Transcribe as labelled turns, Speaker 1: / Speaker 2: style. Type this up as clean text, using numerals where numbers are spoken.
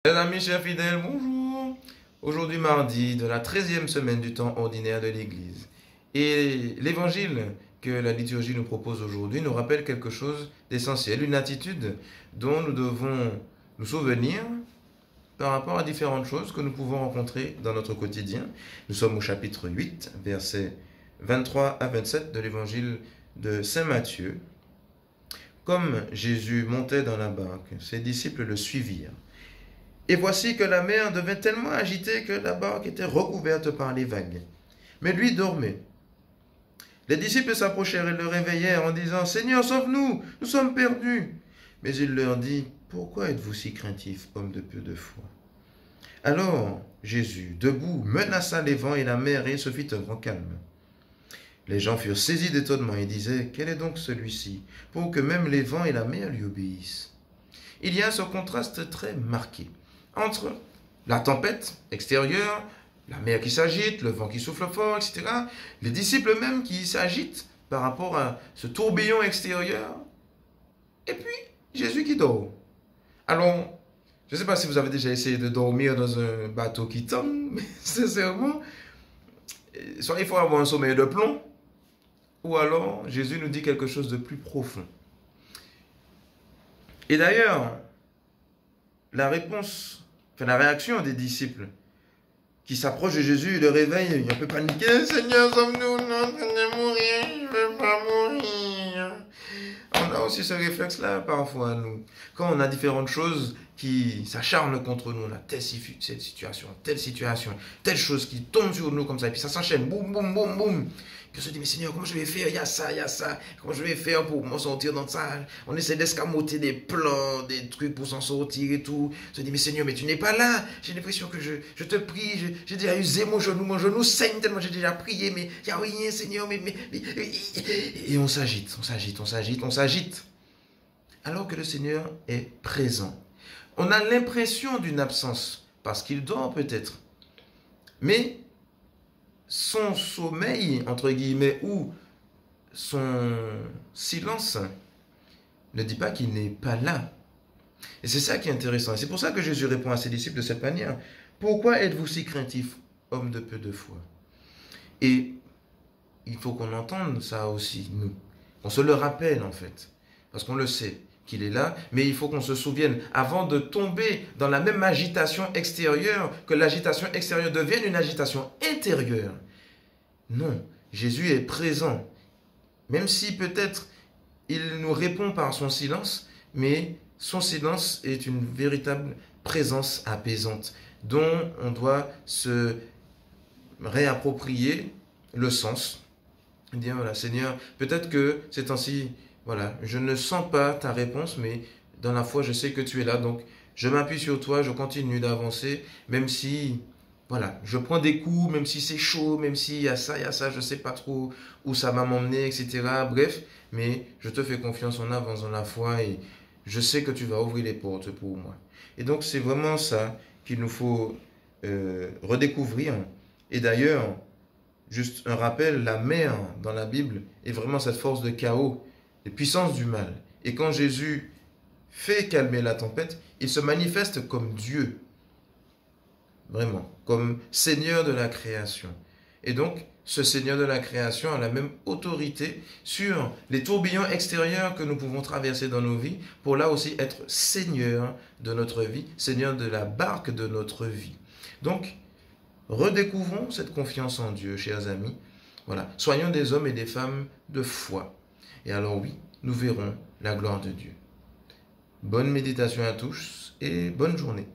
Speaker 1: Mes amis chers fidèles, bonjour. Aujourd'hui mardi de la 13e semaine du temps ordinaire de l'Église. Et l'évangile que la liturgie nous propose aujourd'hui nous rappelle quelque chose d'essentiel, une attitude dont nous devons nous souvenir par rapport à différentes choses que nous pouvons rencontrer dans notre quotidien. Nous sommes au chapitre 8, versets 23 à 27 de l'évangile de Saint Matthieu. Comme Jésus montait dans la barque, ses disciples le suivirent. Et voici que la mer devint tellement agitée que la barque était recouverte par les vagues. Mais lui dormait. Les disciples s'approchèrent et le réveillèrent en disant « Seigneur, sauve-nous, nous sommes perdus !» Mais il leur dit « Pourquoi êtes-vous si craintifs, hommes de peu de foi ?» Alors Jésus, debout, menaça les vents et la mer et se fit un grand calme. Les gens furent saisis d'étonnement et disaient « Quel est donc celui-ci, pour que même les vents et la mer lui obéissent ?» Il y a ce contraste très marqué entre la tempête extérieure, la mer qui s'agite, le vent qui souffle fort, etc. Les disciples même qui s'agitent par rapport à ce tourbillon extérieur. Et puis, Jésus qui dort. Alors, je ne sais pas si vous avez déjà essayé de dormir dans un bateau qui tangue, mais sincèrement, soit il faut avoir un sommeil de plomb, ou alors Jésus nous dit quelque chose de plus profond. Et d'ailleurs, la réaction des disciples qui s'approchent de Jésus et le réveillent, un peu paniqués, « Seigneur, sauve-nous, non, je vais mourir, je ne veux pas mourir. » On a aussi ce réflexe-là parfois, nous. Quand on a différentes choses qui s'acharnent contre nous, on a telle situation, telle chose qui tombe sur nous comme ça, et puis ça s'enchaîne, boum, boum, boum, boum. Puis on se dit, mais Seigneur, comment je vais faire? Il y a ça, comment je vais faire pour m'en sortir dans ça? On essaie d'escamoter des plans, des trucs pour s'en sortir et tout. On se dit, mais Seigneur, mais tu n'es pas là. J'ai l'impression que je te prie, j'ai déjà usé mon genou saigne tellement j'ai déjà prié, mais il n'y a rien, Seigneur, Et on s'agite. Alors que le Seigneur est présent. On a l'impression d'une absence, parce qu'il dort peut-être. Mais son sommeil, entre guillemets, ou son silence ne dit pas qu'il n'est pas là. Et c'est ça qui est intéressant. Et c'est pour ça que Jésus répond à ses disciples de cette manière. Pourquoi êtes-vous si craintifs, hommes de peu de foi? Et il faut qu'on entende ça aussi, nous. On se le rappelle, en fait. Parce qu'on le sait qu'il est là, mais il faut qu'on se souvienne, avant de tomber dans la même agitation extérieure, que l'agitation extérieure devienne une agitation intérieure. Non, Jésus est présent. Même si peut-être il nous répond par son silence, mais son silence est une véritable présence apaisante, dont on doit se réapproprier le sens. Dire, voilà, Seigneur, peut-être que ces temps-ci, voilà, je ne sens pas ta réponse, mais dans la foi, je sais que tu es là. Donc, je m'appuie sur toi, je continue d'avancer, même si, voilà, je prends des coups, même si c'est chaud, même s'il y a ça, je ne sais pas trop où ça va m'emmener, etc. Bref, mais je te fais confiance, on avance dans la foi et je sais que tu vas ouvrir les portes pour moi. Et donc, c'est vraiment ça qu'il nous faut redécouvrir. Et d'ailleurs, juste un rappel, la mer dans la Bible est vraiment cette force de chaos, les puissances du mal. Et quand Jésus fait calmer la tempête, il se manifeste comme Dieu, vraiment, comme Seigneur de la création. Et donc, ce Seigneur de la création a la même autorité sur les tourbillons extérieurs que nous pouvons traverser dans nos vies, pour là aussi être Seigneur de notre vie, Seigneur de la barque de notre vie. Donc, redécouvrons cette confiance en Dieu, chers amis. Voilà, soyons des hommes et des femmes de foi. Et alors oui, nous verrons la gloire de Dieu. Bonne méditation à tous et bonne journée.